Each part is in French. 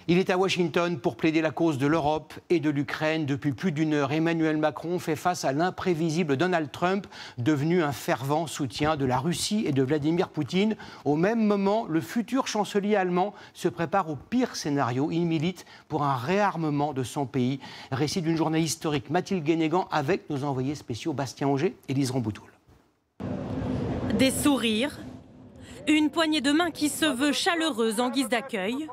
Il est à Washington pour plaider la cause de l'Europe et de l'Ukraine. Depuis plus d'une heure, Emmanuel Macron fait face à l'imprévisible Donald Trump, devenu un fervent soutien de la Russie et de Vladimir Poutine. Au même moment, le futur chancelier allemand se prépare au pire scénario. Il milite pour un réarmement de son pays. Récit d'une journée historique, Mathilde Guénégan, avec nos envoyés spéciaux Bastien Auger et Lise Ramboutoul. Des sourires, une poignée de main qui se veut chaleureuse en guise d'accueil.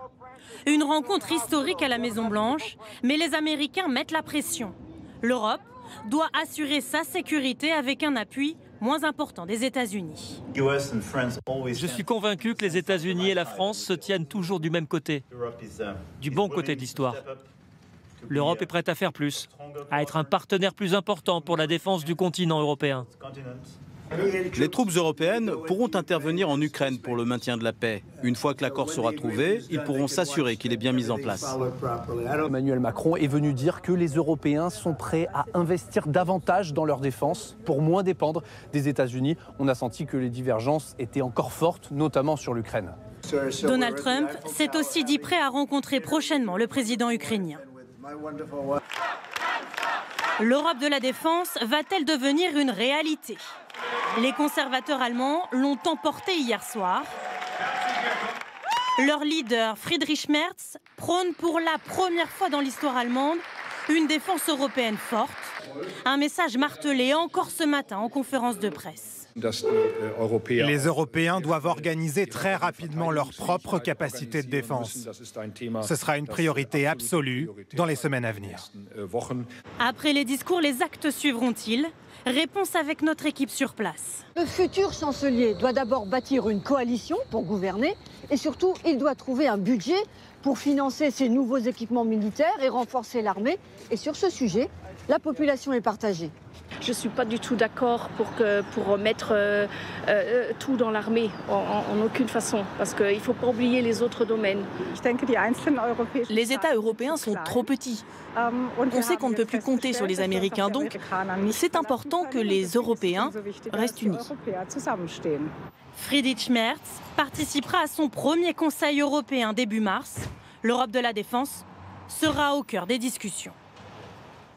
Une rencontre historique à la Maison-Blanche, mais les Américains mettent la pression. L'Europe doit assurer sa sécurité avec un appui moins important des États-Unis. Je suis convaincu que les États-Unis et la France se tiennent toujours du même côté, du bon côté de l'histoire. L'Europe est prête à faire plus, à être un partenaire plus important pour la défense du continent européen. Les troupes européennes pourront intervenir en Ukraine pour le maintien de la paix. Une fois que l'accord sera trouvé, ils pourront s'assurer qu'il est bien mis en place. Emmanuel Macron est venu dire que les Européens sont prêts à investir davantage dans leur défense pour moins dépendre des États-Unis. On a senti que les divergences étaient encore fortes, notamment sur l'Ukraine. Donald Trump s'est aussi dit prêt à rencontrer prochainement le président ukrainien. L'Europe de la défense va-t-elle devenir une réalité ? Les conservateurs allemands l'ont emporté hier soir. Leur leader, Friedrich Merz, prône pour la première fois dans l'histoire allemande une défense européenne forte. Un message martelé encore ce matin en conférence de presse. Les Européens doivent organiser très rapidement leur propre capacité de défense. Ce sera une priorité absolue dans les semaines à venir. Après les discours, les actes suivront-ils ? Réponse avec notre équipe sur place. Le futur chancelier doit d'abord bâtir une coalition pour gouverner et surtout, il doit trouver un budget pour financer ses nouveaux équipements militaires et renforcer l'armée. Et sur ce sujet, la population est partagée. Je ne suis pas du tout d'accord pour mettre tout dans l'armée, en aucune façon, parce qu'il ne faut pas oublier les autres domaines. Les États européens sont trop petits. On sait qu'on ne peut plus compter sur les Américains, donc c'est important que les Européens restent unis. Friedrich Merz participera à son premier Conseil européen début mars. L'Europe de la défense sera au cœur des discussions.